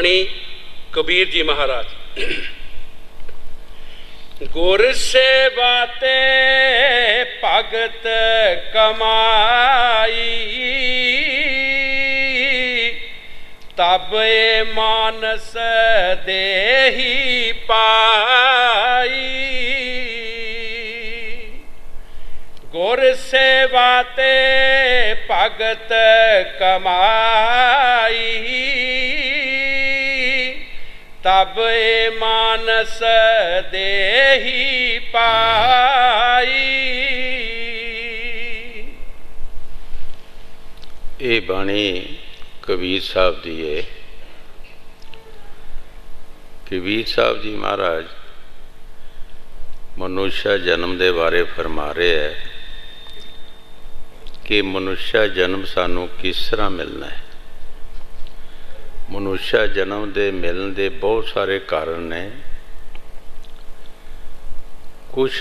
बाणी कबीर जी महाराज। गुर सेवा ते भगत कमाई, तब ए मानस देही पाई। गुर सेवा ते भगत कमाई, तब ए मानस देही पाई। ये बाणी कबीर साहब दी है। कबीर साहब जी महाराज मनुष्य जन्म के बारे फरमा रहे हैं कि मनुष्य जन्म सानू किस तरह मिलना है। मनुष्य जन्म के मिलने के बहुत सारे कारण ने। कुछ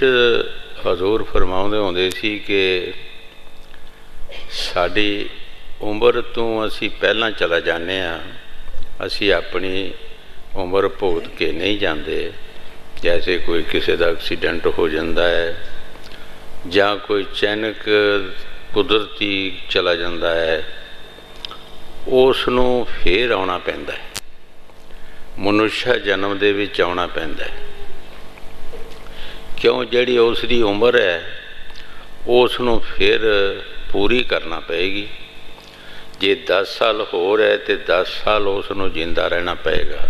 हजूर फरमाउंदे होंदे सी कि साडी उम्र तो असी पहला चला जाने असी अपनी उम्र भुगत के नहीं जाते। जैसे कोई किसी का एक्सीडेंट हो जाता है या कोई अचानक कुदरती चला जाता है, उसनू फिर आना पैंदा है। मनुष्य जन्म दे विच आना पैंदा है। क्यों? जिहड़ी उसकी उम्र है उसनू फिर पूरी करना पेगी। जे 10 साल होर है तो 10 साल उसनू जिंदा रहना पेगा।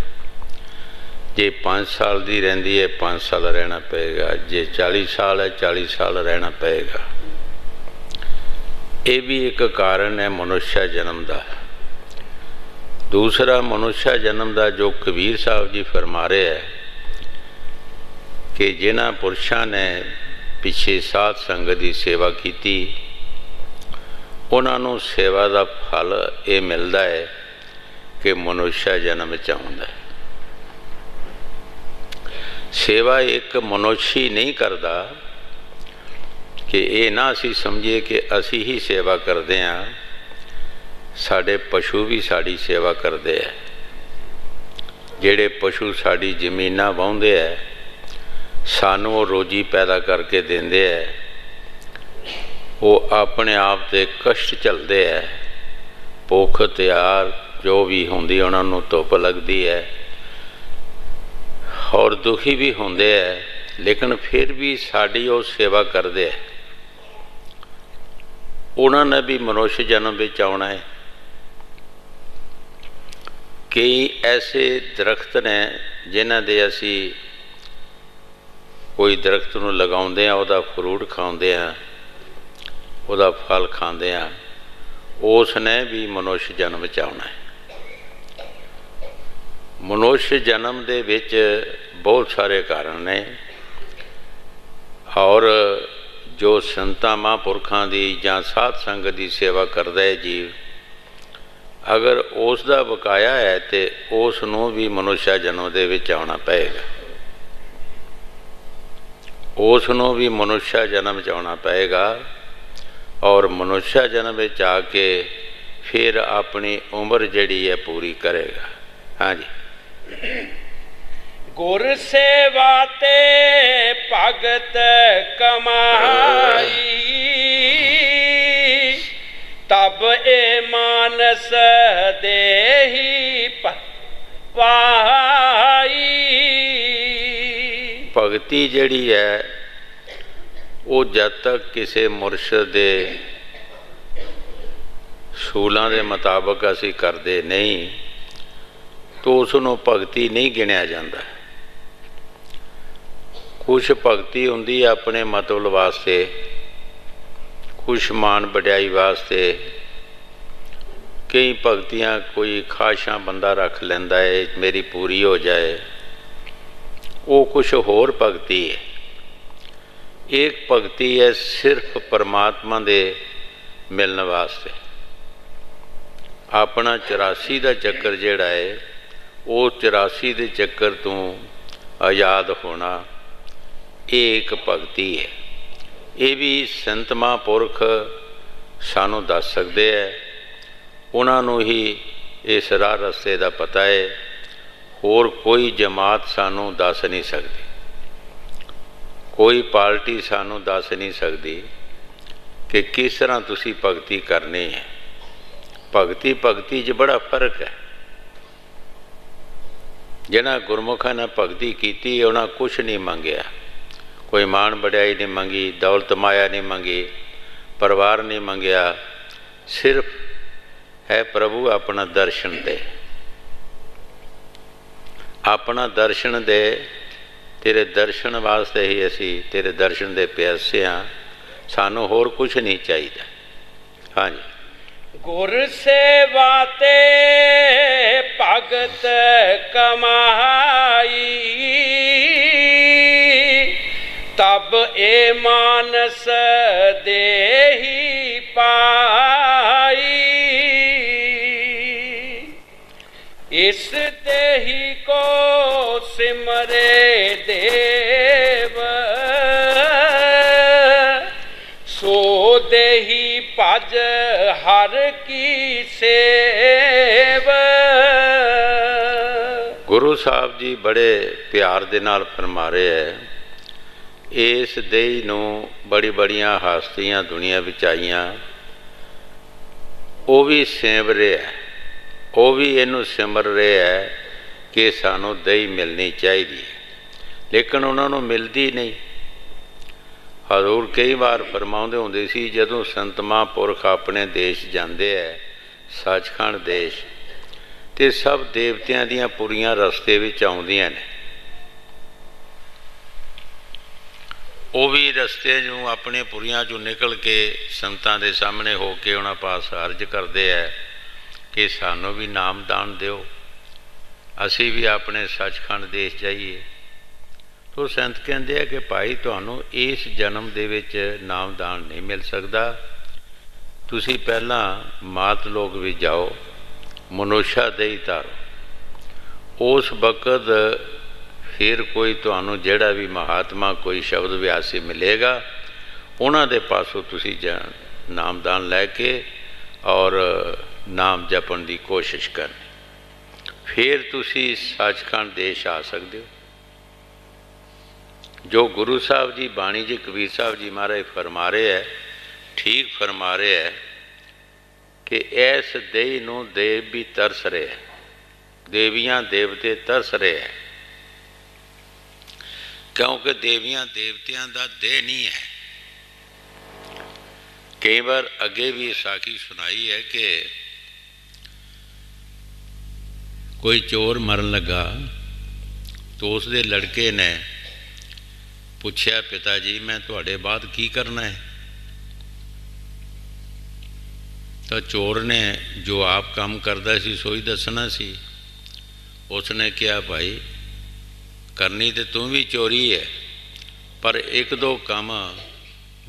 जे 5 साल की रहिंदी है 5 साल रहना पेगा। जे 40 साल है 40 साल रहना पेगा। ये भी एक कारण है मनुष्य जन्म का। दूसरा मनुष्य जन्म का जो कबीर साहब जी फरमा रहे हैं कि जिन्हां पुरुषों ने पिछे साध संगत की सेवा की, उन्होंने सेवा का फल ये मिलता है कि मनुष्य जन्म चाहता है। सेवा एक मनुष्य ही नहीं करता कि ये ना असी समझिए कि असी ही सेवा करते हैं। साढ़े पशु भी साड़ी सेवा करते हैं। जेड़े पशु साड़ी जमीनां वाहुंदे है, सानू वो रोजी पैदा करके देंदे है। वो अपने आप से कष्ट चलते है। भुख त्यार जो भी होंदी उन्होंने धुप लगती है और दुखी भी होंदे है, लेकिन फिर भी साड़ी वो सेवा करते हैं। उन्होंने भी मनुष्य जन्म में आना है। कई ऐसे दरख्त ने जिन्हां दे असी कोई दरख्त नूं लगाउंदे हैं, उहदा फ्रूट खाउंदे हैं, उहदा फल खांदे हैं, उसने भी मनुष्य जन्म च आउणा है। मनुष्य जन्म दे विच बहुत सारे कारण ने और जो संतां महापुरखां दी जां साध संगत की सेवा करदा है जीव, अगर उसका बकाया है तो उसनूं भी मनुष्य जन्म दे विच आउणा पएगा। उसनूं भी मनुष्य जन्म च आउणा पएगा और मनुष्य जन्म में आके फिर अपनी उम्र जिहड़ी है पूरी करेगा। हाँ जी। गुर सेवा ते भगत कमाई, तब ए मानस देही पाई। भगती जिहड़ी है वो जब तक किसी मुरशद दे सूलां दे मुताबक असी करते नहीं तो उसनों भगती नहीं गिनिया जाता। कुछ भगती हुंदी अपने मतलब वास्ते, कुछ मान वड्याई वास्ते, कई भगतियां कोई खाशां बंदा रख लैंदा है मेरी पूरी हो जाए, वो कुछ होर भगती है। एक भगती है सिर्फ परमात्मा दे मिलने वास्ते। अपना 84 का चक्कर जिहड़ा है वो 84 के चक्कर तो आज़ाद होना, ये एक भगती है। ये भी संत महापुरख सानू दस सकते हैं। उन्होंने ही इस राह रस्ते का पता है होर कोई जमात सानू दस नहीं सकती, कोई पार्टी सानू दस नहीं सकती कि किस तरह तुसी भगती करनी है। भगती भगती च बड़ा फर्क है। जिन्हां गुरमुखां ने भगती की उन्हां कुछ नहीं मंगया, कोई मान वड्याई नहीं मंगी, दौलत माया नहीं मंगी, परिवार नहीं मंगया, सिर्फ है प्रभु अपना दर्शन दे, अपना दर्शन दे। तेरे दर्शन वास्ते ही असी तेरे दर्शन दे प्यासे हाँ, सानू होर कुछ नहीं चाहिए। हाँ जी। गुर सेवा ते भगत कमाई, तब ए मानस देहि पाई। इस देहि को सिमरे देव, सो देहि भज हर की सेव। गुरु साहब जी बड़े प्यार दे नाल फरमा रहे है, इस देही नूं बड़ी बड़ियां हस्तियां दुनिया विच आईयां, वो भी सेव रहे है, वो भी इनू सिमर रहे है कि सानू दही मिलनी चाहिए, लेकिन उन्होंने मिलती नहीं। हजूर कई बार फरमाउंदे हुंदे सी, जदों संत महापुरख अपने देश जाते है, सचखंड देश, ते सब देवतियां दियां पुरियां रस्ते विच आउंदियां ने, वो भी रस्ते चों अपने पुरियां चों निकल के संतां दे सामने हो के उन्हां पास अर्ज करते है कि सानू भी नाम दान दिओ, असी भी अपने सचखंड देश जाइए। तो संत कहते हैं कि भाई तुहानू इस जन्म दे विच नाम दान नहीं मिल सकता, तुसी पहला मात लोक भी जाओ, मनुष्या देही तारो, उस वक़्त फिर कोई तुहानू जिहड़ा भी महात्मा कोई शब्द व्यासी मिलेगा, उन्हां दे पासों तुसी नाम दान लैके और नाम जपन की कोशिश करनी, फिर तुसी सचखंड देश आ सकते हो। जो गुरु साहब जी बाणी जी कबीर साहब जी महाराज फरमा रहे है, ठीक फरमा रहे है कि इस देही नूं देव भी तरस रहे हैं, देवियां देवते तरस रहे हैं, क्योंकि देवियां देवतियां दा देह नहीं है। कई बार अगे भी साखी सुनाई है कि कोई चोर मरन लगा तो उसके लड़के ने पूछया, पिता जी मैं तुहाडे बाद की करना है? तो चोर ने जो आप काम करता सी सोई दसना सी। उसने कहा भाई करनी तो तू भी चोरी है, पर एक दो काम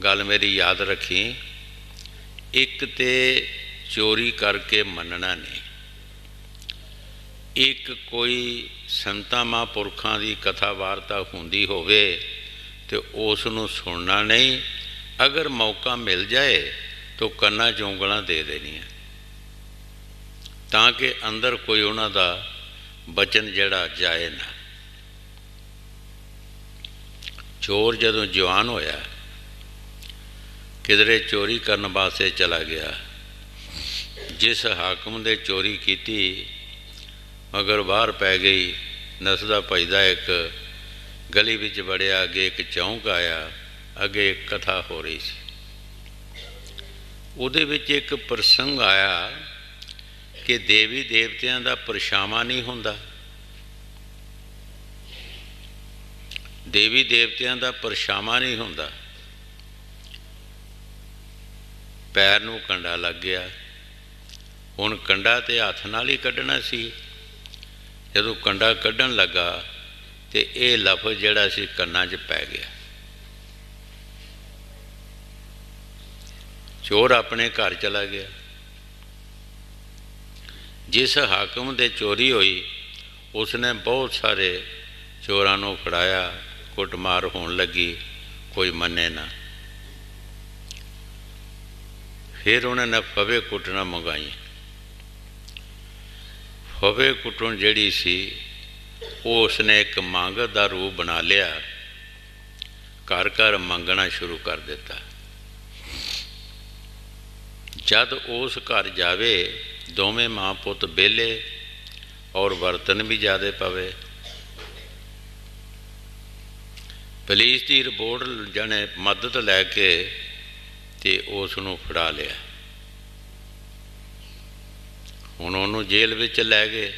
गल मेरी याद रखी, एक ते चोरी करके मनना नहीं, एक कोई संतां महापुरखां की कथा वार्ता होंदी होवे तो उसनूं सुनना नहीं, अगर मौका मिल जाए तो कन्ना च ਉਂਗਲਾਂ दे देनियां ताकि अंदर कोई उन्हां दा बचन जड़ा जाए ना। चोर जदों जवान होया किधरे चोरी करने वास्ते चला गया, जिस हाकम दे चोरी की मगर बाहर पै गई, नसदा भजदा एक गली विच वड़िया, अगे एक चौंक आया, अगे एक कथा हो रही सी, उहदे विच एक प्रसंग आया कि देवी देवतियां दा परछावां नहीं हुंदा, देवी देवतियां दा परछावां नहीं हुंदा। पैर नूं कंडा लग गया, हुण कंडा ते हथ नाल ही कढ़ना सी, जदों कंडा कढ़न लगा तो यह लफज जिहड़ा सी कन्नां 'च पै गया। चोर अपने घर चला गया, जिस हाकम दे चोरी हुई उसने बहुत सारे चोरां नूं फड़ाया, कुटमार होण लगी, कोई मने ना। फिर उन्होंने फवे कुटना मंगाई, फवे कुटन जिहड़ी सी उसने एक मंगत का रूप बना लिया, घर घर मंगना शुरू कर दिता। जद उस घर जावे दोवें माँ पुत बेले और बर्तन भी ज़्यादा पवे। पुलिस की रिपोर्ट जने मदद लैके ते उसनूं फड़ा लिया। हुण उहनूं जेल विच लै गए,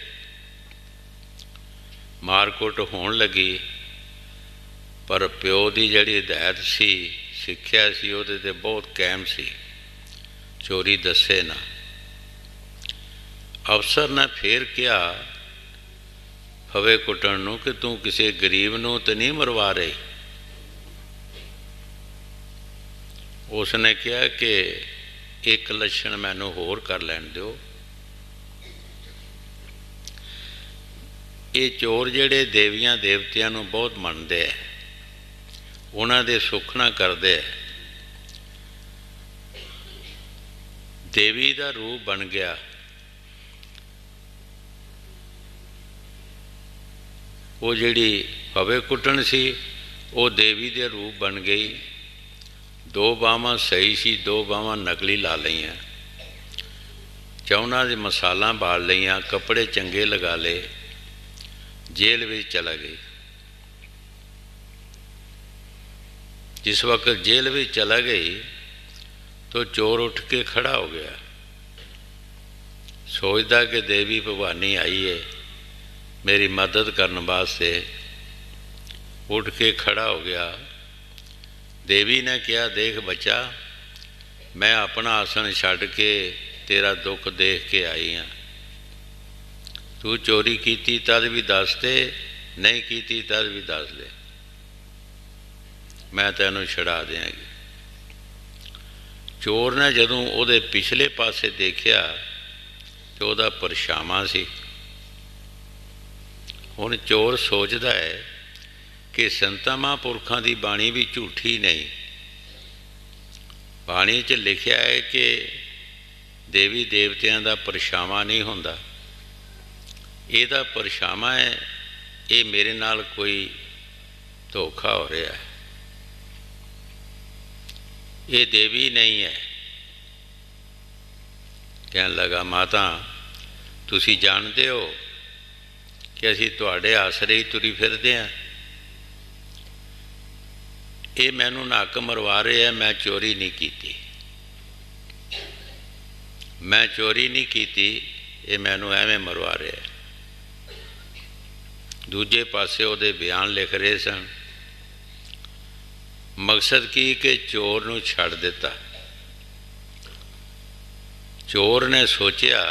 मारकुट होण लगी, पर प्यो की जिहड़ी हिदायत सी, सिक्ख्या सी, उहदे ते बहुत कायम सी, चोरी दसे ना। अफसर ने फिर कहा फवे कुटण नूं कि तू किसी गरीब नूं तो नहीं मरवा रही। उसने कहा कि एक लक्षण मैनू होर कर लैण दिओ। ये चोर जिहड़े देवियां देवतियां नूं बहुत मनदे है, उन्हां दे सुखना करदे है। देवी का रूप बन गया। वो जिहड़ी फवे कुटण सी वो देवी दे रूप बन गई। दो बावां सही सी, दो बावां नकली ला लईआं, चौना दे मसाला बाल लईआं, कपड़े चंगे लगा ले, जेल में चला गई। जिस वक्त जेल में चला गई तो चोर उठ के खड़ा हो गया, सोचता कि देवी भवानी आई है मेरी मदद करने वास्ते। उठ के खड़ा हो गया। देवी ने कहा देख बच्चा, मैं अपना आसन छड्ड के तेरा दुख देख के आई हाँ। तू चोरी की तद भी दस दे, नहीं की तद भी दस दे, मैं तैनूं छड़ा देंगी। चोर ने जदों उहदे पिछले पासे देखिया तो उहदा परछावां सी। हुण चोर सोचदा है कि संतां महापुरखां दी बाणी भी झूठी नहीं। बाणी च लिखिया है कि देवी देवतियां दा परछावां नहीं हुंदा, इहदा परछावां है, ये मेरे नाल कोई धोखा हो रहा है, ये देवी नहीं है। कहन लगा माता तुसी जानते हो कि असीं तुहाडे आसरे ही तुरी फिरदे हैं, ये मैनू नक मरवा रहे हैं, मैं चोरी नहीं की, मैं चोरी नहीं की, ये मैनू एवें मरवा रहे हैं। दूजे पासे उहदे बयान लिख रहे सन। मकसद की कि चोर नूं छड्ड दिता। चोर ने सोचिया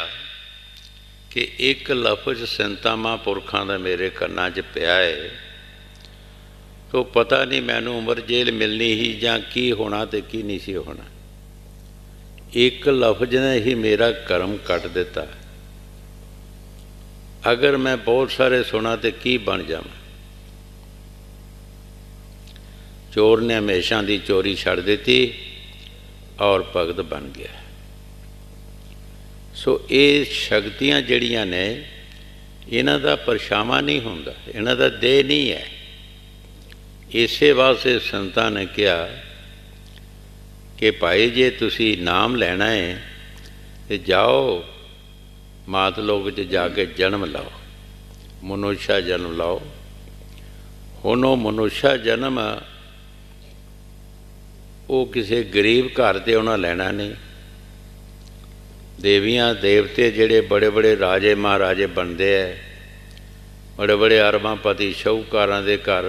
कि एक लफज संतां महापुरखां दा मेरे कन्नां 'च पिया है तो पता नहीं मैनू उम्र जेल मिलनी ही जां की होना ते की नहीं सी होना। एक लफज ने ही मेरा कर्म कट दिता। अगर मैं बहुत सारे सुना तो की बन जावां। चोर ने हमेशा की चोरी छड़ दी और भगत बन गया। सो ये शक्तियाँ जड़ियाँ ने इन्हां दा परछावां नहीं हुंदा, इन्हां दा देह नहीं है। इसे वास्ते संतां ने कहा कि भाई जे तुसी नाम लेना है तो जाओ मात लोक च जाके जन्म लाओ, मनुष्य जन्म लाओ। हुण वो मनुष्य जन्म वो किसी गरीब घर ते उन्हें लेना नहीं। देवियां देवते जिहड़े बड़े बड़े राजे महाराजे बनते हैं, बड़े बड़े अरबापति शाहूकारां दे घर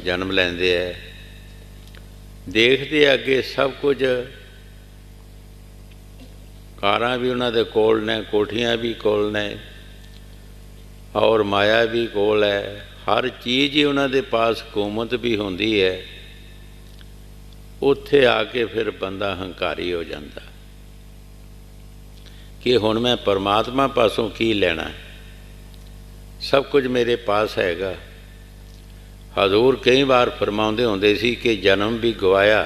जन्म लैंदे है, देखते अगे सब कुछ, कारां भी उन्हां दे कोल ने, कोठियां भी कोल ने और माया भी कोल है, हर चीज़ ही उन्हां दे पास हुकूमत भी होंदी है। उत्थे आके फिर बंदा हंकारी हो जाता कि हुण मैं परमात्मा पासों की लेना है, सब कुछ मेरे पास हैगा। हजूर कई बार फरमाउंदे होंदे सी कि जन्म भी गवाया,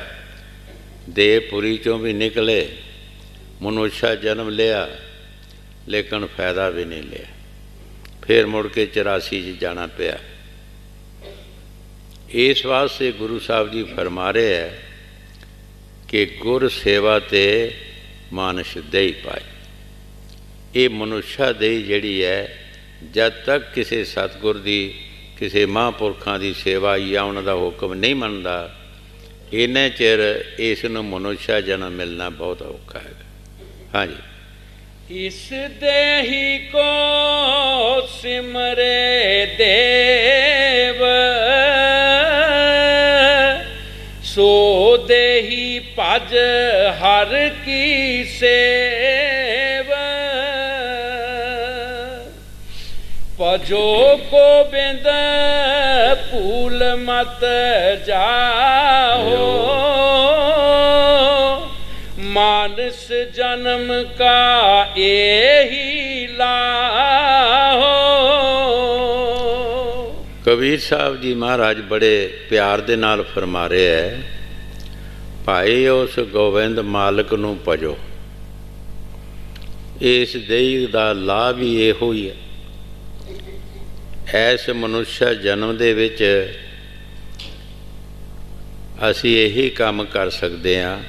देवपुरी चों भी निकले, मनुष्य जन्म लिया लेकिन फायदा भी नहीं लिया। फिर मुड़ के 84 जाना पिया। इस वास्ते गुरु साहब जी फरमा रहे हैं कि गुर सेवा ते मानस देई पाए। ये मनुष्य देई जिहड़ी है, जब तक किसी सतगुर की किसी महापुरखों की सेवा या उन्होंने हुक्म नहीं मनता, इन्ने चिर इस मनुष्य जन्म मिलना बहुत औखा है। हाँ जी। इस देही को सिमरे देव, सो देही भज हर की सेव। भजो गोबिंद भूल मत जाओ, मानस जन्म का यही लाहो। कबीर साहब जी महाराज बड़े प्यार दे नाल फरमा रहे है, भाई उस गोबिंद मालक नूं भजो। इस देही दा लाभ ही इहो ही है। ऐस मनुष्य जन्म दे विच असी यही काम कर सकते हैं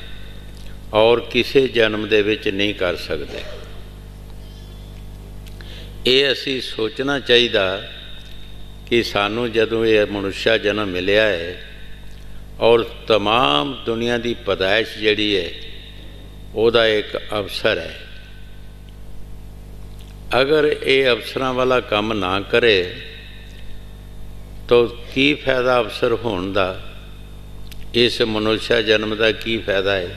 और किसी जन्म दे विच नहीं कर सकते। ये असी सोचना चाहिए कि सानू जदों ये मनुष्य जन्म मिलया है और तमाम दुनिया की पैदाइश जिहड़ी है उहदा एक अवसर है। अगर ये अवसरां वाला काम ना करे तो की फायदा अवसर होने का? इस मनुष्य जन्म का की फायदा है?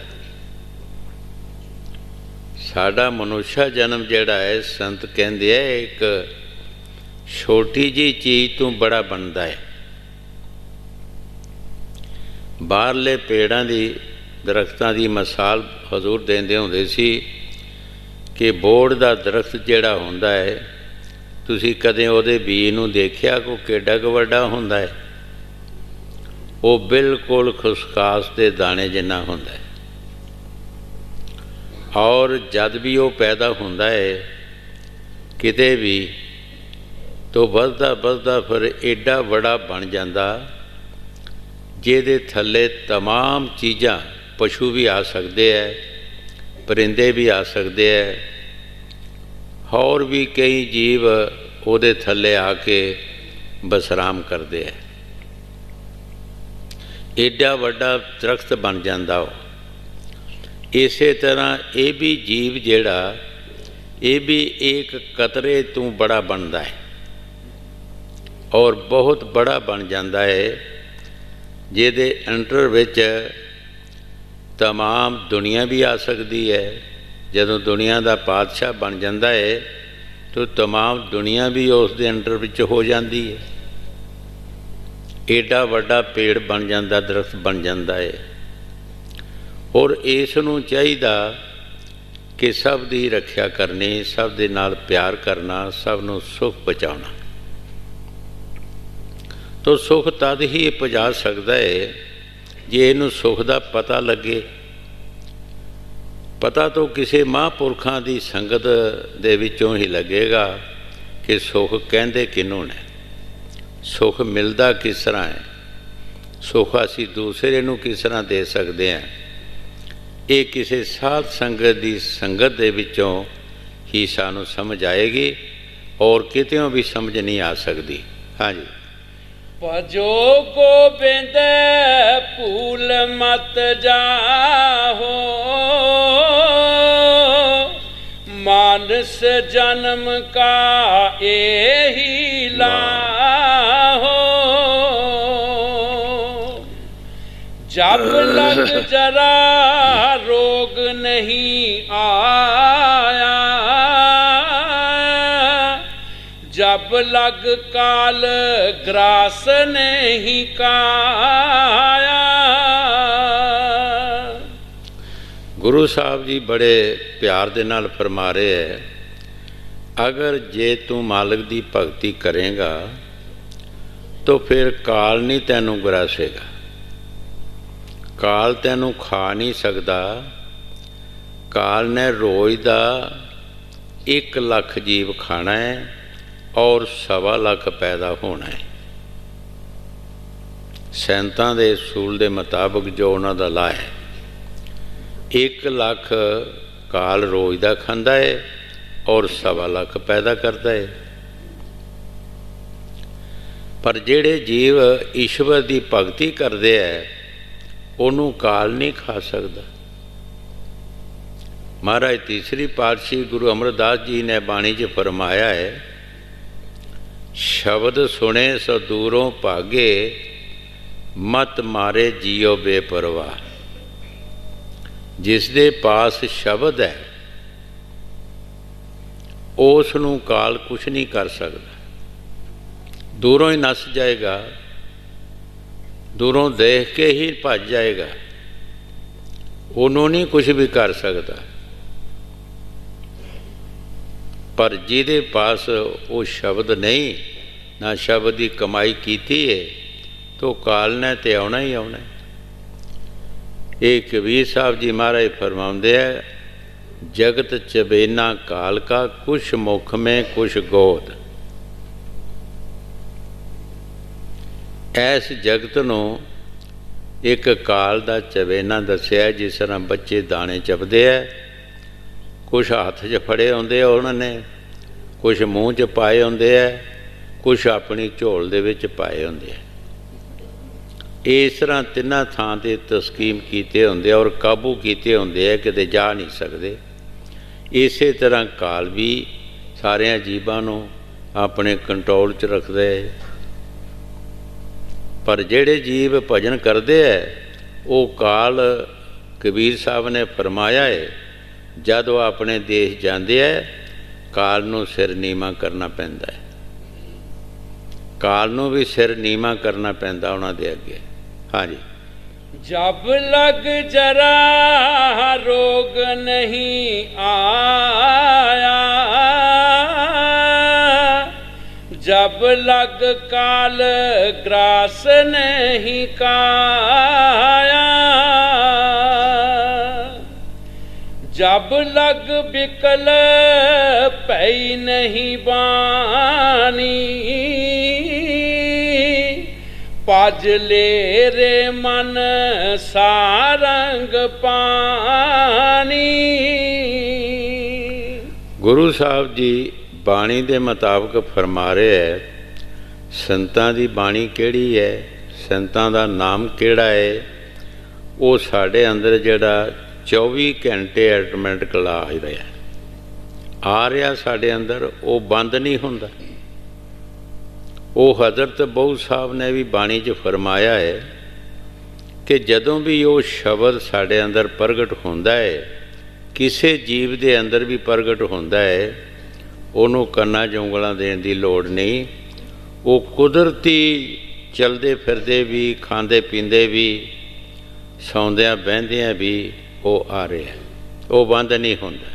साडा मनुष्य जन्म जिहड़ा है, संत कहंदे है, एक छोटी जी चीज़ तो बड़ा बनता है। बाहरले पेड़ां दी दरख्तां दी मिसाल हजूर देंदे हुंदे सी कि बोड़ दा दरख्त जिहड़ा हुंदा है, तुसीं कदें उहदे बीज नूं देखिया को किड्डा क वड्डा हुंदा है? वो बिल्कुल खुसकास दे दाने जिन्ना हुंदा है। और जद भी वो पैदा हुंदा है किते भी, तो वधदा वधदा फिर एडा बड़ा बन जाता जिहदे थल्ले तमाम चीज़ां, पशु भी आ सकते हैं, परिंदे भी आ सकते हैं, और भी कई जीव उहदे थल्ले आके बसराम करते हैं। एडा वड्डा दरख्त बन जाता हो। इस तरह ये भी जीव जिहड़ा, ये भी एक कतरे तो बड़ा बनता है और बहुत बड़ा बन जाता है, जिहदे अंडर विच तमाम दुनिया भी आ सकती है। जदों दुनिया का पातशाह बन जाता है तो तमाम दुनिया भी उस दे अंडर विच हो जाती है। एडा वड्डा पेड़ बन जाता, दरख्त बन जाता है। और इस नूं चाहिदा कि सब दी रखिया करनी, सब दे नाल प्यार करना, सब नूं सुख पहुँचाना। तो सुख तद ही पहुँचा सकता है जे इनू सुख का पता लगे। पता तो किसी महापुरखों की संगत दे विचों ही लगेगा कि सुख कहंदे किनू ने, सुख मिलता किस तरह है, सुख असी दूसरे नूं किस तरह दे सकते हैं। ये किसी साध संगत की संगत दे विचों ही सानू समझ आएगी और कितों भी समझ नहीं आ सकती। हाँ जी। भजो गोबिंद भूल मत जाहो, मानस जन्म का यही लाहो। जब लग जरा रोग नहीं आया, जब लग काल ग्रास नहीं काया। गुरु साहब जी बड़े प्यार दे नाल फरमा रहे है, अगर जे तू मालिक की भगती करेगा तो फिर काल नहीं तैनू ग्रासेगा। काल तैनू खा नहीं सकता। काल ने रोज़ का 1 लाख जीव खाना है और 1.25 लाख पैदा होना है। सैंतां दे असूल के मुताबिक जो उन्हों का ला है 1 लाख काल रोज़ का खांदा है और 1.25 लाख पैदा करता है। पर जिहड़े जीव ईश्वर की भगती करते हैं उन्होंने काल नहीं खा सकता। महाराज तीसरी पातशाही गुरु अमरदास जी ने बाणी च फरमाया है, शब्द सुने सो दूरों भागे, मत मारे जियो बेपरवाह। जिस दे पास शब्द है उसनूं काल कुछ नहीं कर सकता, दूरों ही नस जाएगा, दूरों देख के ही भज जाएगा, उन्होंने नहीं कुछ भी कर सकता। पर जिहदे पास वो शब्द नहीं, ना शब्द की कमाई कीती है, तो काल ने तो आना ही आना है। ये कबीर साहब जी महाराज फरमाते हैं, जगत चबेना काल का, कुछ मुख में कुछ गोद। इस जगत नूं एक काल का चबेना दसिया, जिस तरह बच्चे दाने चबदे है, कुछ हाथ च फड़े होंदे उन्होंने, कुछ मूँह च पाए होंदे है, कुछ अपनी झोल दे विच पाए होंदे है। इस तरह तिन्ना थां ते तस्कीम कीते होंदे और काबू कीते होंदे है, किते जा नहीं सकते। इस तरह काल भी सारिया जीवां नूं अपने कंट्रोल च रखदा है। पर जिहड़े जीव भजन करते हैं वो काल, कबीर साहब ने फरमाया है, जब वो अपने देश जाते हैं काल नूं सिर नीमा करना पैंदा है, काल नूं भी सिर नीमा करना पैंदा उन्हां दे अगे। हाँ जी। जब लग जरा रोग नहीं आया, जब लग काल ग्रास नहीं काया, जब लग बिकल पई नहीं बानी, पाज ले रे मन सारंग पानी। गुरु साहब जी बाणी दे मुताबिक फरमा रहे है, संतां दी बाणी केड़ी है, संतां दा नाम केड़ा है, वो साढ़े अंदर जिहड़ा 24 घंटे ऑटोमैटिक ला आ रहा साढ़े अंदर, वो बंद नहीं हुंदा। वो हज़रत बहु साहब ने भी बाणी च फरमाया है कि जदों भी वो शब्द साढ़े अंदर प्रगट होंदा है, किसी जीव के अंदर भी प्रगट होंदा है, उन्होंने कन्ना च उंगलां देण दी लोड़ नहीं। वो कुदरती चलते फिरदे भी, खांदे पींदे भी, सौंदियां बहंदियां भी वो आ रहे हैं, वो बंद नहीं होंदा।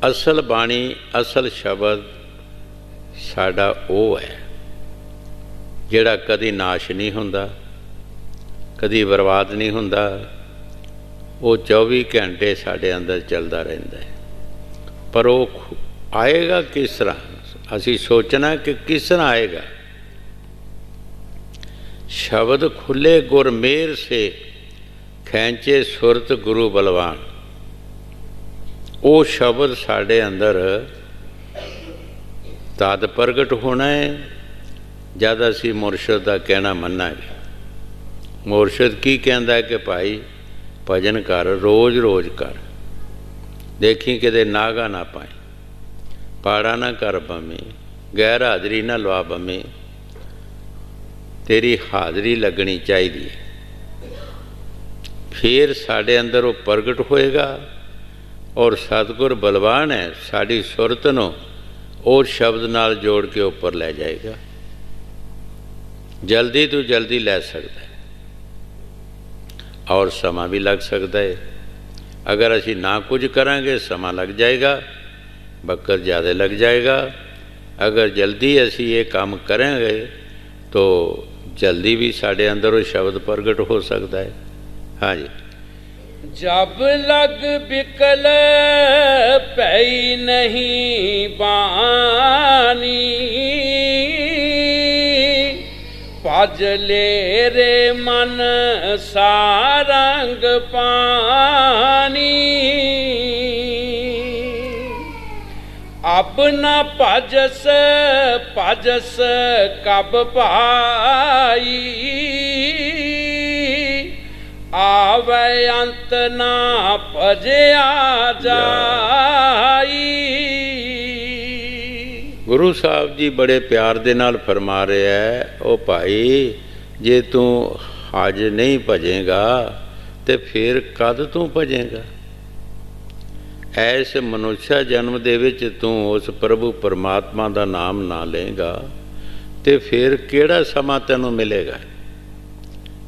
असल बाणी, असल शब्द साडा वो है जिहड़ा कदी नाश नहीं हुंदा, कदी बर्बाद नहीं हुंदा। वो 24 घंटे साढ़े अंदर चलता रहता है। पर वो आएगा किस तरह, असी सोचना कि किस तरह आएगा। शब्द खुले गुर मेर से, खैंचे सुरत गुरु बलवान। वो शब्द साढ़े अंदर तद प्रगट होना है जद असी मुरशद का कहना मन्नांगे। मुरशद की कहता है कि भाई भजन कर, रोज़ रोज़ कर, देखी किते नागा ना पाई, पाड़ा ना कर बमी, गैर हाज़री ना लवा बमी, तेरी हाज़री लगनी चाहिए। फिर साढ़े अंदर वो प्रगट होएगा और सतगुर बलवान है, साड़ी सुरत नूं और शब्द नाल जोड़ के ऊपर ले जाएगा। जल्दी तो जल्दी ले सकता है और समा भी लग सकता है। अगर असी ना कुछ करांगे समा लग जाएगा, वक्त ज़्यादा लग जाएगा। अगर जल्दी असी ये काम करेंगे तो जल्दी भी साढ़े अंदर वो शब्द प्रगट हो सकता है। हाँ जी। जब लग बिकल पई नहीं बानी, भजले रे मन सारंग पानी। अब न भजस भजस कब पाई, आवे अंत ना भजया जाई। गुरु साहब जी बड़े प्यार दे नाल फरमा रहे है, ओ भाई जे तू अज नहीं भजेगा तो फिर कद तू भजेगा। ऐस मनुष्य जन्म दे विच तू उस प्रभु परमात्मा दा नाम ना लेगा तो फिर केड़ा समा तैनू मिलेगा।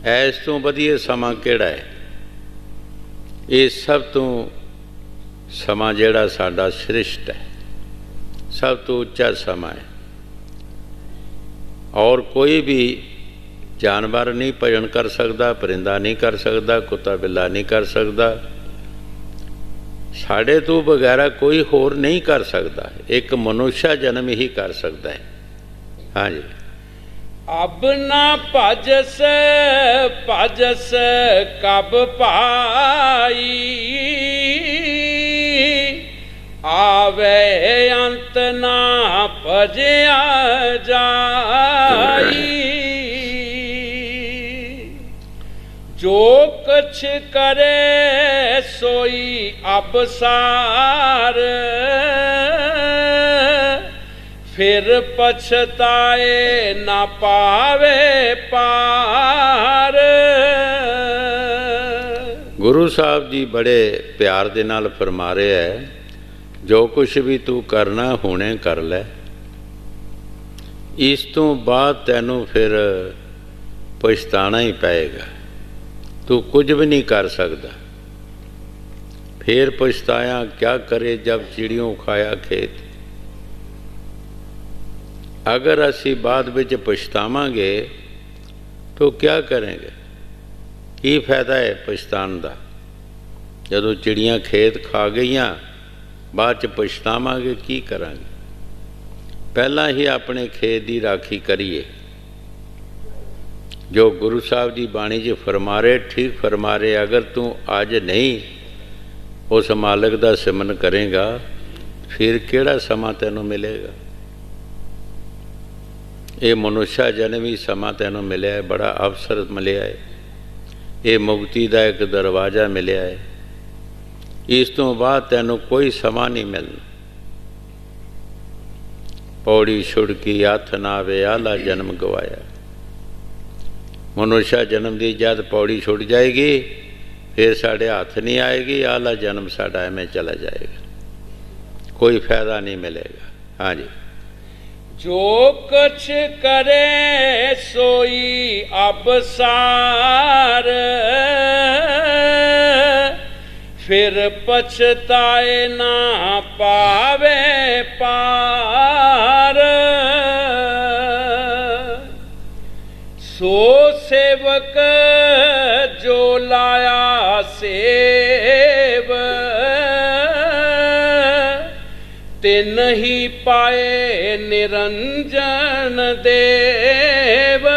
ऐस तो वधिया समा केड़ा है। ये सब तो समा जेड़ा साडा श्रेष्ठ है, सब तो उच्चा समा है। और कोई भी जानवर नहीं भजन कर सकता, परिंदा नहीं कर सकता, कुत्ता बिल्ला नहीं कर सकता, साढ़े तो बगैरा कोई होर नहीं कर सकता। एक मनुष्य जन्म ही कर सकता है। हाँ जी। अब ना भजस भजस कब पाई, आवे अंत ना भजया जाई। जो कुछ करे सोई अबसार, फिर पछताए ना पावे पार। गुरु साहब जी बड़े प्यार दे नाल फरमा रहे है, जो कुछ भी तू करना हुणे कर ले, इस तो बाद तैनू फिर पछताना ही पएगा। तू कुछ भी नहीं कर सकता। फिर पछताया क्या करे जब चिड़ियों खाया खेत। अगर असी बाद विच पछतावांगे तो क्या करेंगे? की फायदा है पछतान का? जदों चिड़ियाँ खेत खा गईयां, बाद च पछतावांगे की करांगे? पहला ही अपने खेत की राखी करिए। जो गुरु साहब जी बाणी च फरमा रहे, ठीक फरमा रहे। अगर तू अज नहीं उस मालिक का सिमरन करेगा फिर केड़ा समा तैनू मिलेगा। ये मनुष्य जन्म ही समा तैनू मिले है, बड़ा अवसर मिले है। ये मुक्ति का एक दरवाजा मिले है। इस तो बाद तैनू कोई समा नहीं मिलना। पौड़ी छुड़की हथ ना आवे, आला जन्म गवाया। मनुष्य जन्म की जद पौड़ी छुट जाएगी फिर साढ़े हाथ नहीं आएगी, आला जन्म साढ़ा में चला जाएगा, कोई फायदा नहीं मिलेगा। हाँ जी। जो कुछ करे सोई अबसार, फिर पछताए ना पावे पार। सो सेवक जो लाया सेव, तिन ही पाए निरंजन देव।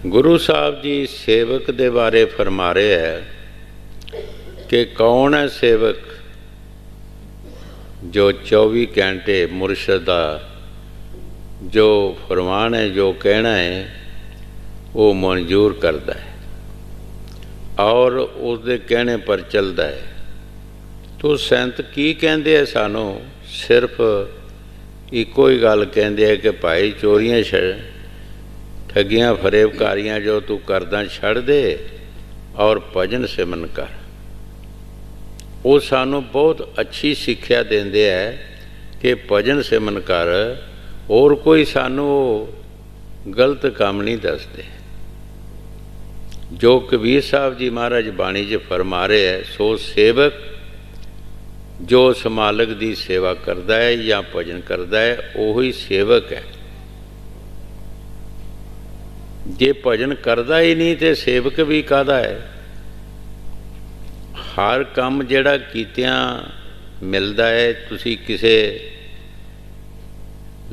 गुरु साहब जी सेवक दे बारे फरमा रहे है कि कौन है सेवक जो 24 घंटे मुर्शद दा जो फरमान है, जो कहना है वो मंजूर करता है और उसके कहने पर चलता है। तो संत की कहते हैं सानू? सिर्फ इको ही गल कहते हैं कि भाई चोरियां ठगियां फरेबकारियां जो तू करदा छड़ दे और भजन सिमरन कर। वो सानू बहुत अच्छी सिक्ख्या देंदे है कि भजन सिमरन कर, और कोई सानू गलत काम नहीं दसते। जो कबीर साहब जी महाराज बाणी च फरमा रहे है, सो सेवक जो उस मालिक की सेवा करता है या भजन करता है वही सेवक है। जे भजन करता ही नहीं तो सेवक भी काहदा है? हर काम जिहड़ा कीतियां मिलदा है। तुसी किसे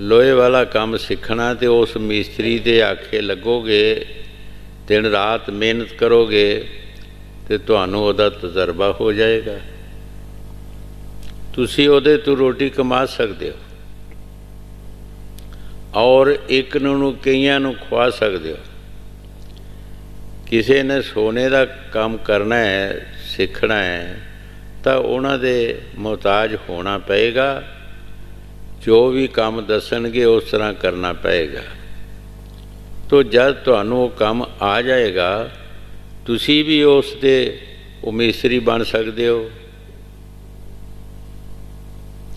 लोहे वाला काम सीखना तो उस मिस्त्री के आखे लगोगे, दिन रात मेहनत करोगे तो तुहानूं उहदा तजर्बा हो जाएगा। तुसी उहदे तो रोटी कमा सकते हो और एक नूं कईयां नूं खुआ सकते हो। किसी ने सोने का काम करना है, सीखना है, तो उन्हां दे मुहताज होना पएगा। जो भी काम दसणगे उस तरह करना पएगा। तो जब तुहानूं वो काम आ जाएगा, तुसी भी उस दे मिस्त्री बन सकते हो।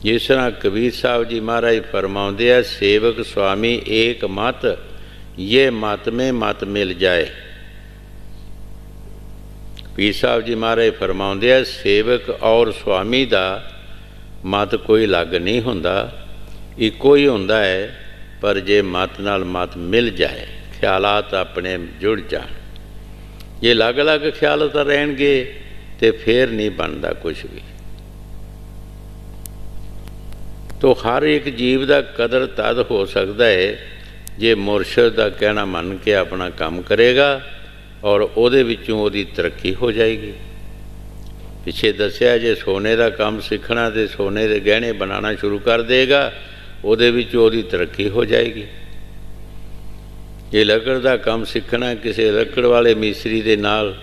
जिस तरह कबीर साहब जी महाराज फरमाउंदे आ, सेवक स्वामी एक मत, ये मत में मत मिल जाए। कबीर साहब जी महाराज फरमाउंदे आ, सेवक और स्वामी का मत कोई अलग नहीं हुंदा, इको ही हुंदा है। पर जे मत नाल मत मिल जाए, ख्यालात अपने जुड़ जान, जे अलग अलग ख्याल तो रहणगे तो फिर नहीं बनता कुछ भी। तो हर एक जीव का कदर तद हो सकता है जे मुरशद का कहना मन के अपना काम करेगा और उहदे विचों उहदी तरक्की हो जाएगी। पिछे दसिया जे सोने का काम सीखना तो सोने के गहने बनाना शुरू कर देगा, उहदे विच उहदी तरक्की हो जाएगी। जे लकड़ का काम सीखना, किसी लकड़ वाले मिस्त्री के नाल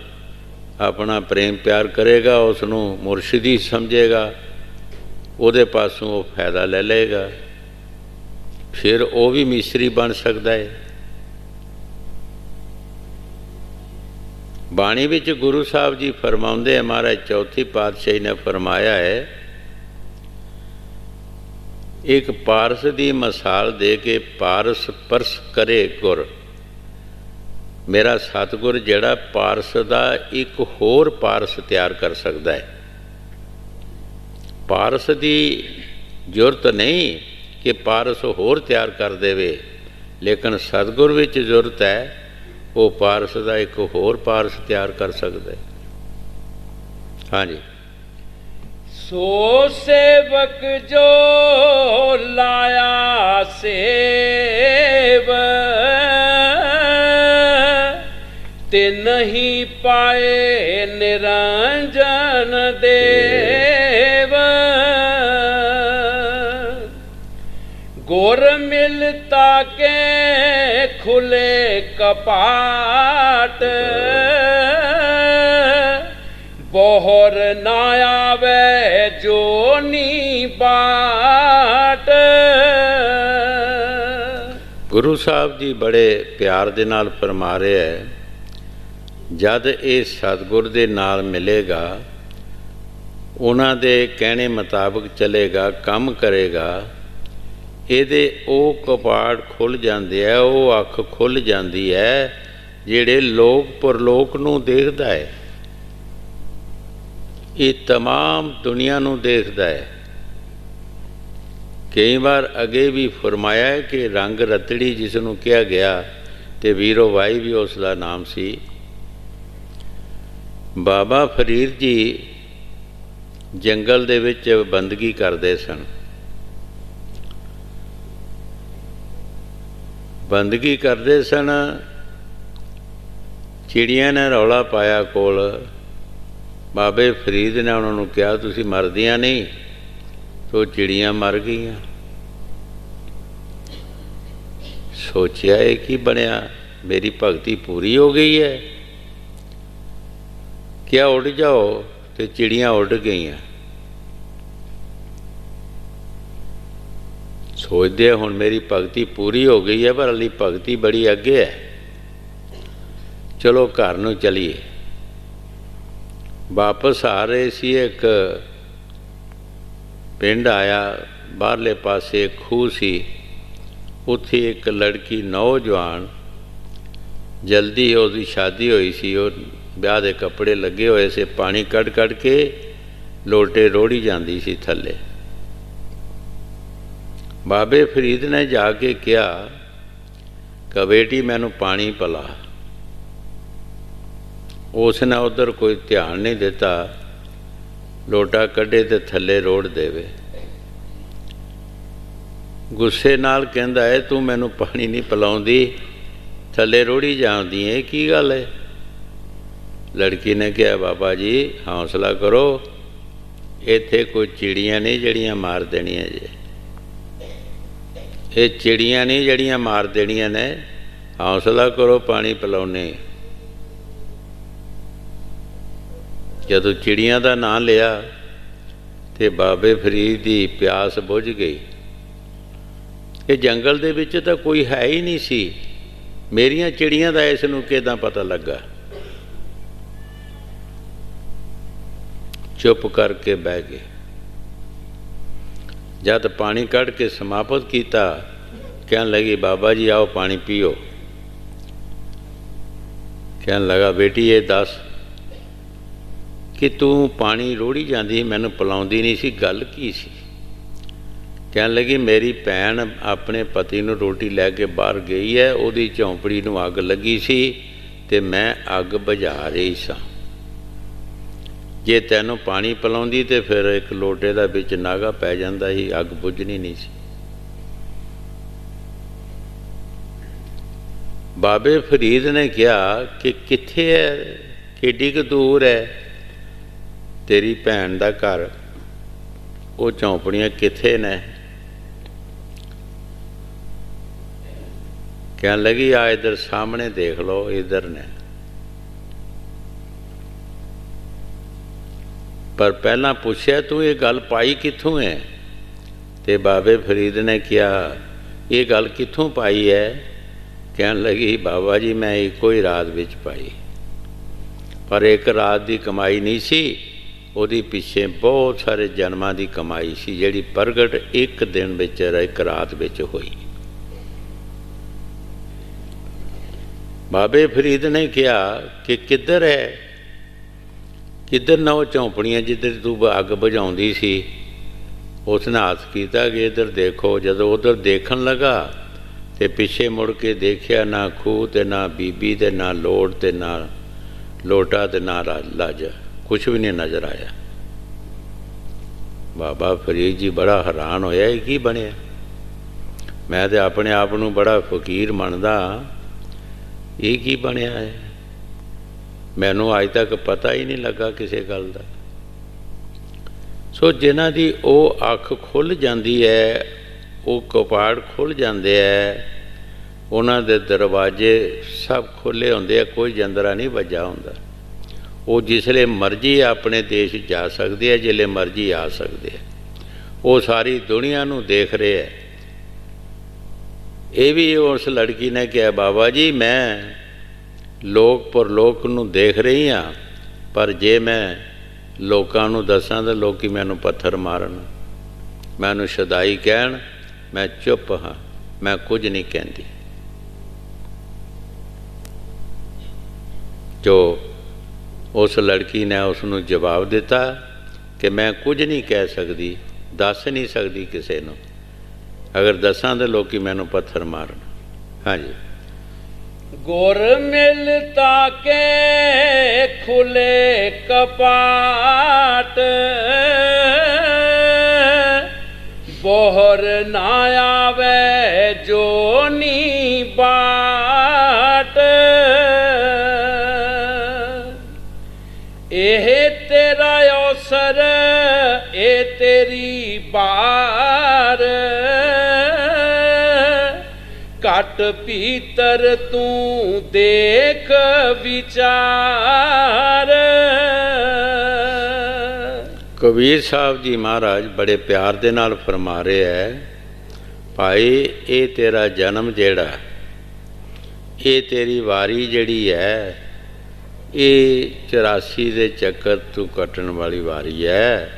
अपना प्रेम प्यार करेगा, उसनूं मुरशिदी समझेगा, उहदे पासों वो फायदा ले लेगा, फिर वो भी मिस्त्री बन सकता है। बाणी विच गुरु साहब जी फरमाउंदे हैं, महाराज चौथी पातशाही ने फरमाया है, एक पारस की मिसाल दे के पारस परस करे गुर। मेरा सतगुर जिहड़ा पारस का एक होर पारस तैयार कर सकता है। पारस की जरूरत नहीं कि पारस होर तैयार कर देवे, लेकिन सतगुर विच जरूरत है, वो पारस का एक होर पारस तैयार कर सकता है। हाँ जी। सो सेवक जो लाया सेव, ते नहीं पाए निरंजन देव। गुर मिलता के खुले कपाट, बोहर ना आवे जो नी बाट। गुरु साहब जी बड़े प्यार दे नाल फरमा रहे है, जद ये सतगुर दे नाल मिलेगा, उन्हां दे कहने मुताबिक चलेगा, काम करेगा, ਇਹਦੇ ਉਹ ਕਪਾੜ ਖੁੱਲ੍ਹ ਜਾਂਦੇ ਆ, ਉਹ ਅੱਖ ਖੁੱਲ੍ਹ ਜਾਂਦੀ ਹੈ ਜਿਹੜੇ ਲੋਕ ਪਰਲੋਕ ਨੂੰ ਦੇਖਦਾ ਹੈ। ਇਹ तमाम ਦੁਨੀਆ ਨੂੰ ਦੇਖਦਾ ਹੈ। ਕਈ ਵਾਰ ਅੱਗੇ ਵੀ ਫਰਮਾਇਆ ਹੈ ਕਿ ਰੰਗ ਰਤੜੀ ਜਿਸ ਨੂੰ ਕਿਹਾ ਗਿਆ, ਤੇ ਵੀਰੋ ਬਾਈ ਵੀ ਉਸ ਦਾ ਨਾਮ ਸੀ। ਬਾਬਾ ਫਰੀਦ ਜੀ ਜੰਗਲ ਦੇ ਵਿੱਚ ਬੰਦਗੀ ਕਰਦੇ ਸਨ। ਬੰਦਗੀ ਕਰਦੇ ਸਨ, ਚਿੜੀਆਂ ਨੇ ਰੌਲਾ ਪਾਇਆ ਕੋਲ। ਬਾਬੇ ਫਰੀਦ ਨੇ ਉਹਨਾਂ ਨੂੰ ਕਿਹਾ, ਤੁਸੀਂ ਮਰਦੀਆਂ ਨਹੀਂ। ਤੋ ਚਿੜੀਆਂ ਮਰ ਗਈਆਂ। ਸੋਚਿਆ ਇਹ ਕੀ ਬਣਿਆ, ਮੇਰੀ ਭਗਤੀ ਪੂਰੀ ਹੋ ਗਈ ਹੈ। ਕਿਹਾ ਉੱਡ ਜਾਓ, ਤੇ ਚਿੜੀਆਂ ਉੱਡ ਗਈਆਂ। सोचते हुण मेरी भगती पूरी हो गई है, पर अली भगती बड़ी अगे है, चलो घर नूं चलीए। वापस आ रहे सी, एक पिंड आया, बाहरले पासे एक खूह सी, उत्थे एक लड़की नौजवान, जल्दी उसकी शादी हुई सी, ब्याह के कपड़े लगे हुए से, पानी कढ़ कढ़ के लोटे रोड़ी जाती सी थले। बाबे फरीद ने जाके कहा कि बेटी मैनू पानी पिला। उसने उधर कोई ध्यान नहीं दिता, ਲੋਟਾ ਕੱਢੇ ਤੇ ਥੱਲੇ ਰੋੜ ਦੇਵੇ। ਗੁੱਸੇ ਨਾਲ ਕਹਿੰਦਾ ਹੈ ਤੂੰ ਮੈਨੂੰ ਪਾਣੀ ਨਹੀਂ ਪਿਲਾਉਂਦੀ, ਥੱਲੇ ਰੋੜੀ ਜਾਂਦੀ ਹੈ, ਕੀ ਗੱਲ ਹੈ? ਲੜਕੀ ਨੇ ਕਿਹਾ ਬਾਬਾ ਜੀ ਹੌਸਲਾ ਕਰੋ, ਇੱਥੇ ਕੋਈ ਚਿੜੀਆਂ ਨਹੀਂ ਜਿਹੜੀਆਂ ਮਾਰ ਦੇਣੀਆਂ ਜੇ, ਇਹ ਚਿੜੀਆਂ ਨਹੀਂ ਜਿਹੜੀਆਂ ਮਾਰ ਦੇਣੀਆਂ ਨੇ, ਹੌਸਲਾ ਕਰੋ ਪਾਣੀ ਪਿਲਾਉਣੇ। ਜਦੋਂ ਚਿੜੀਆਂ ਦਾ ਨਾਂ ਲਿਆ ਤੇ ਬਾਬੇ ਫਰੀਦ ਦੀ ਪਿਆਸ ਬੁਝ ਗਈ। ਇਹ ਜੰਗਲ ਦੇ ਵਿੱਚ ਤਾਂ ਕੋਈ ਹੈ ਹੀ ਨਹੀਂ ਸੀ, ਮੇਰੀਆਂ ਚਿੜੀਆਂ ਦਾ ਇਸ ਨੂੰ ਕਿੱਦਾਂ ਪਤਾ ਲੱਗਾ? ਚੁੱਪ ਕਰਕੇ ਬਹਿ ਗਏ। ਜਦ ਪਾਣੀ ਕੱਢ ਕੇ ਸਮਾਪਤ ਕੀਤਾ, ਕਹਿਣ ਲੱਗੀ ਬਾਬਾ ਜੀ ਆਓ ਪਾਣੀ ਪੀਓ। ਕਹਿਣ ਲੱਗਾ ਬੇਟੀ ਇਹ ਦੱਸ ਕਿ ਤੂੰ ਪਾਣੀ ਰੋੜੀ ਜਾਂਦੀ, ਮੈਨੂੰ ਪਿਲਾਉਂਦੀ ਨਹੀਂ ਸੀ, ਗੱਲ ਕੀ ਸੀ? ਕਹਿਣ ਲੱਗੀ ਮੇਰੀ ਭੈਣ ਆਪਣੇ ਪਤੀ ਨੂੰ ਰੋਟੀ ਲੈ ਕੇ ਬਾਹਰ ਗਈ ਹੈ, ਉਹਦੀ ਝੌਂਪੜੀ ਨੂੰ ਅੱਗ ਲੱਗੀ ਸੀ ਤੇ ਮੈਂ ਅੱਗ ਬੁਝਾ ਰਹੀ ਸਾਂ। ਜੇ ਤੈਨੂੰ ਪਾਣੀ ਪਿਲਾਉਂਦੀ ਤੇ ਫਿਰ ਇੱਕ ਲੋਟੇ ਦਾ ਵਿੱਚ ਨਾਗਾ ਪੈ ਜਾਂਦਾ ਸੀ, ਅੱਗ ਬੁਝਣੀ ਨਹੀਂ ਸੀ। ਬਾਬੇ ਫਰੀਦ ਨੇ ਕਿਹਾ ਕਿ ਕਿੱਥੇ ਹੈ, ਕਿੱਡੀ ਕੁ ਦੂਰ ਹੈ ਤੇਰੀ ਭੈਣ ਦਾ ਘਰ, ਉਹ ਝੌਂਪੜੀਆਂ ਕਿੱਥੇ ਨੇ? ਕਹਿਣ ਲੱਗੀ ਆ ਇੱਧਰ ਸਾਹਮਣੇ ਦੇਖ ਲਓ, ਇੱਧਰ ਨੇ। ਪਰ ਪਹਿਲਾਂ ਪੁੱਛਿਆ ਤੂੰ ਇਹ ਗੱਲ ਪਾਈ ਕਿੱਥੋਂ ਹੈ? ਤੇ ਬਾਬੇ ਫਰੀਦ ਨੇ ਕਿਹਾ ਇਹ ਗੱਲ ਕਿੱਥੋਂ ਪਾਈ ਹੈ? ਕਹਿਣ ਲੱਗੀ ਬਾਬਾ ਜੀ ਮੈਂ ਇੱਕੋ ਹੀ ਰਾਤ ਵਿੱਚ ਪਾਈ, ਪਰ ਇੱਕ ਰਾਤ ਦੀ ਕਮਾਈ ਨਹੀਂ ਸੀ, ਉਹਦੀ ਪਿੱਛੇ ਬਹੁਤ ਸਾਰੇ ਜਨਮਾਂ ਦੀ ਕਮਾਈ ਸੀ, ਜਿਹੜੀ ਪ੍ਰਗਟ ਇੱਕ ਦਿਨ ਵਿੱਚ, ਇੱਕ ਰਾਤ ਵਿੱਚ ਹੋਈ। ਬਾਬੇ ਫਰੀਦ ਨੇ ਕਿਹਾ ਕਿ ਕਿੱਧਰ ਹੈ, ਕਿੱਧਰ ਨਾ ਉਹ ਝੌਂਪੜੀਆਂ ਜਿੱਧਰ ਤੂੰ ਅੱਗ ਬੁਝਾਉਂਦੀ ਸੀ? ਉਸ ਨੇ ਹੱਥ ਕੀਤਾ ਕਿ ਇੱਧਰ ਦੇਖੋ। ਜਦੋਂ ਉੱਧਰ ਦੇਖਣ ਲੱਗਾ ਤੇ ਪਿੱਛੇ ਮੁੜ ਕੇ ਦੇਖਿਆ, ਨਾ ਖੂਹ ਤੇ ਨਾ ਬੀਬੀ ਤੇ ਨਾ ਲੋੜ ਤੇ ਨਾ ਲੋਟਾ ਤੇ ਨਾ ਲੱਜ, ਕੁਛ ਵੀ ਨਹੀਂ ਨਜ਼ਰ ਆਇਆ। ਬਾਬਾ ਫਰੀਦ ਜੀ ਬੜਾ ਹੈਰਾਨ ਹੋਇਆ, ਇਹ ਕੀ ਬਣਿਆ? ਮੈਂ ਤੇ ਆਪਣੇ ਆਪ ਨੂੰ ਬੜਾ ਫਕੀਰ ਮੰਨਦਾ, ਇਹ ਕੀ ਬਣਿਆ ਹੈ? ਮੈਨੂੰ ਅੱਜ ਤੱਕ ਪਤਾ ਹੀ ਨਹੀਂ ਲੱਗਾ ਕਿਸੇ ਗੱਲ ਦਾ। ਸੋ ਜਿਨ੍ਹਾਂ ਦੀ ਉਹ ਅੱਖ ਖੁੱਲ੍ਹ ਜਾਂਦੀ ਹੈ, ਉਹ ਕਪਾੜ ਖੁੱਲ੍ਹ ਜਾਂਦੇ ਹੈ, ਉਹਨਾਂ ਦੇ ਦਰਵਾਜ਼ੇ ਸਭ ਖੁੱਲ੍ਹੇ ਹੁੰਦੇ ਆ, ਕੋਈ ਜੰਦਰਾ ਨਹੀਂ ਵੱਜਾ ਹੁੰਦਾ। ਉਹ ਜਿਸਲੇ ਮਰਜ਼ੀ ਆਪਣੇ ਦੇਸ਼ ਜਾ ਸਕਦੇ ਆ, ਜਿਸਲੇ ਮਰਜ਼ੀ ਆ ਸਕਦੇ ਆ। ਉਹ ਸਾਰੀ ਦੁਨੀਆ ਨੂੰ ਦੇਖ ਰਹੇ ਹੈ। ਇਹ ਵੀ ਉਸ ਲੜਕੀ ਨੇ ਕਿਹਾ ਬਾਬਾ ਜੀ ਮੈਂ ਲੋਕ ਪਰਲੋਕ ਨੂੰ ਦੇਖ ਰਹੀ ਹਾਂ, ਪਰ ਜੇ ਮੈਂ ਲੋਕਾਂ ਨੂੰ ਦੱਸਾਂ ਤਾਂ ਲੋਕੀ ਮੈਨੂੰ ਪੱਥਰ ਮਾਰਨ, ਮੈਨੂੰ ਸ਼ਦਾਈ ਕਹਿਣ, ਮੈਂ ਚੁੱਪ ਹਾਂ, ਮੈਂ ਕੁਝ ਨਹੀਂ ਕਹਿੰਦੀ। ਜੋ ਉਸ ਲੜਕੀ ਨੇ ਉਸ ਨੂੰ ਜਵਾਬ ਦਿੱਤਾ ਕਿ ਮੈਂ ਕੁਝ ਨਹੀਂ ਕਹਿ ਸਕਦੀ, ਦੱਸ ਨਹੀਂ ਸਕਦੀ ਕਿਸੇ ਨੂੰ, ਅਗਰ ਦੱਸਾਂ ਤਾਂ ਲੋਕੀ ਮੈਨੂੰ ਪੱਥਰ ਮਾਰਨ। ਹਾਂਜੀ। ਗੁਰ ਮਿਲਤਾ ਕੇ ਖੁੱਲੇ ਕਪਾਟ, ਬੋਹਰ ਨਾ ਆਵੇ ਜੋ ਨੀ ਬਾਟ। ਇਹ ਤੇਰਾ ਅਵਸਰ, ਇਹ ਤੇਰੀ ਬਾਰ, ਘਟ ਭੀਤਰ ਤੂੰ ਦੇਖ ਵਿਚਾਰ। ਕਬੀਰ ਸਾਹਿਬ ਜੀ ਮਹਾਰਾਜ ਬੜੇ ਪਿਆਰ ਦੇ ਨਾਲ ਫਰਮਾ ਰਹੇ ਹੈ, ਭਾਈ ਇਹ ਤੇਰਾ ਜਨਮ ਜਿਹੜਾ, ਇਹ ਤੇਰੀ ਵਾਰੀ ਜਿਹੜੀ ਹੈ, ਇਹ 84 ਦੇ ਚੱਕਰ ਤੂੰ ਕੱਟਣ ਵਾਲੀ ਵਾਰੀ ਹੈ।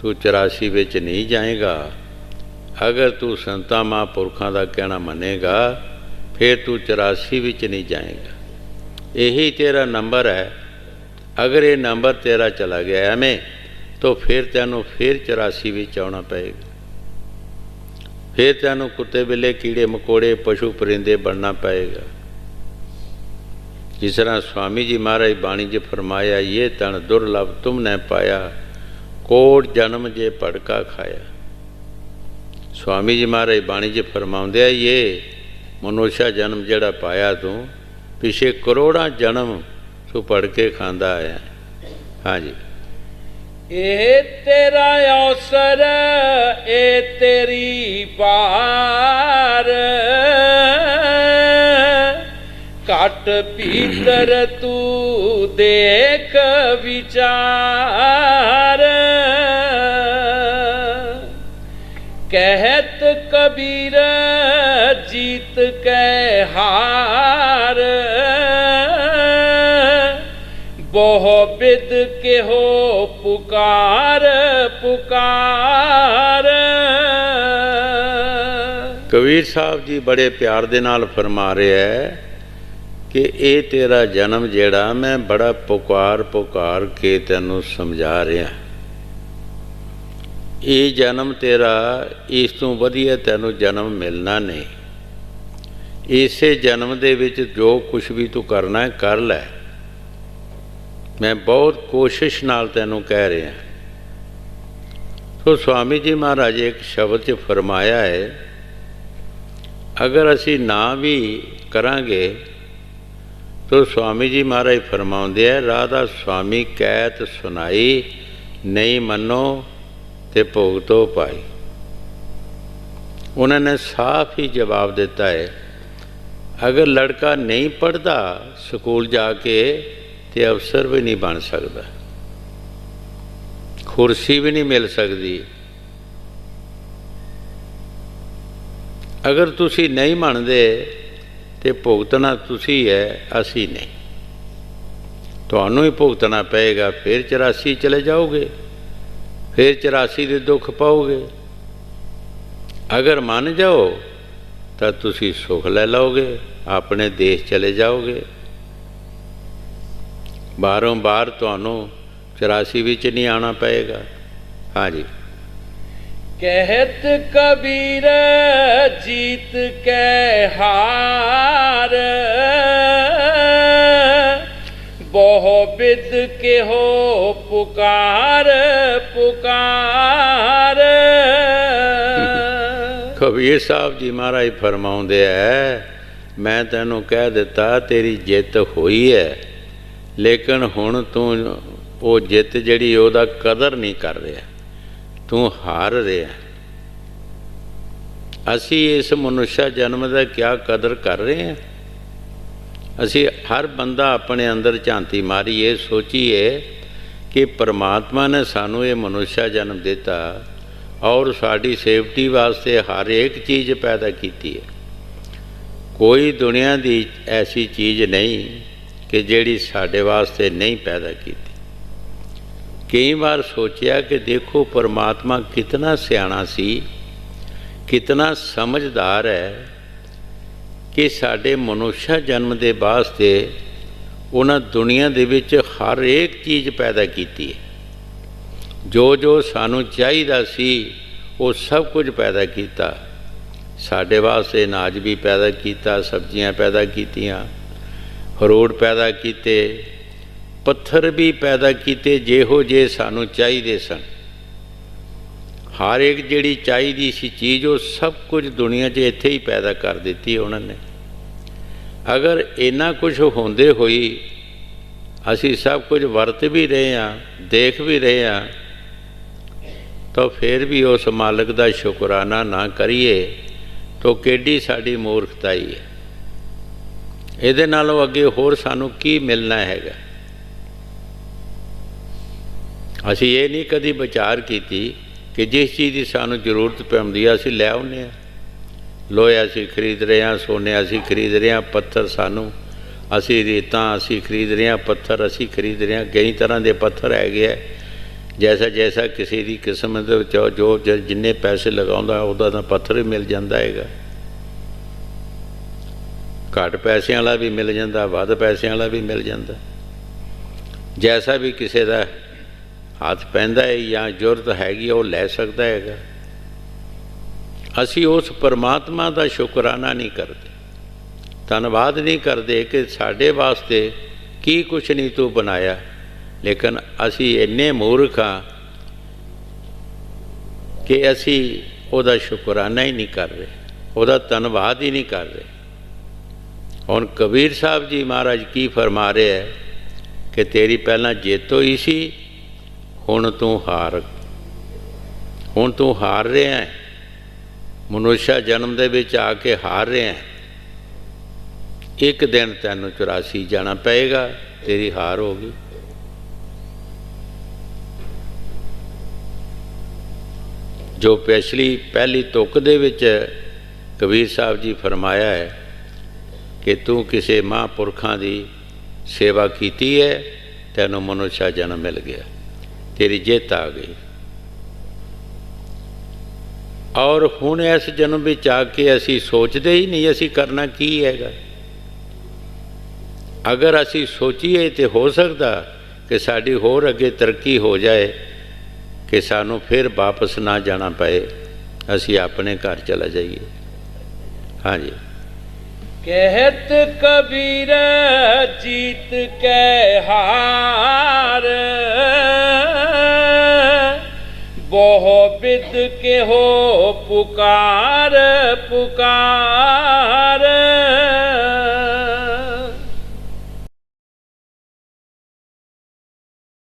ਤੂੰ 84 ਵਿੱਚ ਨਹੀਂ ਜਾਏਗਾ। ਅਗਰ ਤੂੰ ਸੰਤਾਂ ਮਹਾਂਪੁਰਖਾਂ ਦਾ ਕਹਿਣਾ ਮੰਨੇਗਾ ਫਿਰ ਤੂੰ 84 ਵਿੱਚ ਨਹੀਂ ਜਾਏਗਾ। ਇਹੀ ਤੇਰਾ ਨੰਬਰ ਹੈ। ਅਗਰ ਇਹ ਨੰਬਰ ਤੇਰਾ ਚਲਾ ਗਿਆ ਐਵੇਂ ਤਾਂ ਫਿਰ ਤੈਨੂੰ ਫਿਰ 84 ਵਿੱਚ ਆਉਣਾ ਪਏਗਾ। ਫਿਰ ਤੈਨੂੰ ਕੁੱਤੇ ਬਿੱਲੇ ਕੀੜੇ ਮਕੌੜੇ ਪਸ਼ੂ ਪਰਿੰਦੇ ਬਣਨਾ ਪਏਗਾ। ਜਿਸ ਤਰ੍ਹਾਂ स्वामी जी महाराज बाणी जी फरमाया, ये तन दुर्लभ तुमने पाया, कोट जन्म जे पड़का खाया। स्वामी जी महाराज बाणी च फरमाउंदे आ, ये मनुष्य जन्म जड़ा पाया तू पिछे करोड़ां जन्म तू पड़के खांदा आया। हाँ जी। ए तेरा अवसर ए तेरी बार, काट भीतर तू देख विचार। कहत कबीर जीत के हार, बहु बिद के हो पुकार पुकार। कबीर साहब जी बड़े प्यार दे नाल फरमा रहे है कि ये तेरा जन्म जेड़ा मैं बड़ा पुकार पुकार के तेनू समझा रहा। ये जन्म तेरा इस तों वधिया तेनू जन्म मिलना नहीं। इसे जन्म दे विच जो कुछ भी तू करना है कर लै। मैं बहुत कोशिश नाल तेनू कह रहा। तो स्वामी जी महाराज एक शब्द च फरमाया है, अगर असी ना भी करांगे तो स्वामी जी महाराज फरमाउंदे है, राधा स्वामी कैत सुनाई नहीं मनो ते भुगतो पाई। उन्होंने साफ ही जवाब दिता है, अगर लड़का नहीं पढ़ता स्कूल जाके तो अफसर भी नहीं बन सकता, कुर्सी भी नहीं मिल सकती। अगर तुसी नहीं मनदे तो भुगतना तुसी है, असी नहीं। तुहानू ही भुगतना पेगा, फिर 84 चले जाओगे, फिर 84 के दुख पाओगे। अगर मान जाओ तो तुसी सुख ले लोगे, अपने देश चले जाओगे। बारों बार तुहानू 84 विच नहीं आना पएगा। हाँ जी। कहत कबीर जीत के हार, बहु बिद के हो पुकार पुकार। कबीर साहब जी महाराज फरमाउंदे है, मैं तेनू कह दिता तेरी जित हुई है, लेकिन हुण तू वो जित जिहड़ी ओहदा कदर नहीं कर रहा, तू हार रहा। असी इस मनुष्य जन्म का क्या कदर कर रहे हैं? असी हर बंदा अपने अंदर झांती मारी ये सोचीए कि परमात्मा ने सानू ये मनुष्य जन्म दिता और साड़ी सेफ्टी वास्ते हर एक चीज़ पैदा की है। कोई दुनिया की ऐसी चीज़ नहीं कि जिहड़ी साडे वास्ते नहीं पैदा की। कई बार सोचा कि देखो परमात्मा कितना सियाणा सी, कितना समझदार है कि साडे मनुष्य जन्म के वास्ते उन्हां दुनिया दे विच हर एक चीज़ पैदा की है। जो जो सानू चाहिदा सी वो सब कुछ पैदा किया। साडे वास्ते अनाज भी पैदा किया, सब्जियां पैदा कीतियां, फ्रूट पैदा किए, पत्थर भी पैदा किए जेहो जे सानू चाहिए सन। हर एक जिहड़ी चाहिदी सी चीज़ वो सब कुछ दुनिया 'च इत्थे ही पैदा कर दी उन्होंने। अगर इन्ना कुछ होंदे होई असी सब कुछ वरत भी रहे हैं, देख भी रहे हैं, तो फिर भी उस मालिक का शुकराना ना करिए तो केडी साड़ी मूर्खताई है। इहदे नालों अगे होर सानू की मिलना हैगा? असी ये नहीं कदी विचार की कि जिस चीज़ की सानू जरूरत पैंदी है असी लै आउने आ। लोहा असी खरीद रहे हैं, सोने असी खरीद रहे हैं, पत्थर सानू असी रेतां असी खरीद रहे हैं, पत्थर असी खरीद रहे हैं। कई तरह के पत्थर है, जैसा जैसा किसी की किस्म जो जिन्ने पैसे लगाउंदा उहदा पत्थर भी मिल जाता है। घट पैसे वाला भी मिल जाता, वध पैसे वाला भी मिल जाता। जैसा भी किसी का हाथ पैंदा है या जरूरत हैगी वो लै सकता है। असी उस परमात्मा का शुकराना नहीं करते, धन्यवाद नहीं करते कि साढ़े वास्ते की कुछ नहीं तू बनाया। लेकिन असी इन्ने मूर्ख हाँ कि असी ਉਹਦਾ ਸ਼ੁਕਰਾਨਾ ही नहीं कर रहे, ਉਹਦਾ ਧੰਨਵਾਦ ही नहीं कर रहे। ਹੁਣ कबीर साहब जी महाराज की फरमा रहे है कि तेरी पहला जित होई सी, हुण तू हार रहा है, मनुष्य जन्म दे विच आके हार रहा है। एक दिन तैनूं 84 जाना पेगा, तेरी हार होगी। जो पिछली पहली तुक दे विच कबीर साहब जी फरमाया है कि तू किसी महापुरखों की सेवा की है, तैनूं मनुष्य जन्म मिल गया, तेरी जित आ गई। और हुण इस जन्म विच आके असी सोचते ही नहीं असी करना की हैगा। अगर असी सोचीए तो हो सकता कि साड़ी होर अगे तरक्की हो जाए कि सानू फिर वापस ना जाना पाए, असी अपने घर चला जाइए। हाँ जी। कहत कबीर जीत के हार, बहु बिद के हो पुकार पुकार।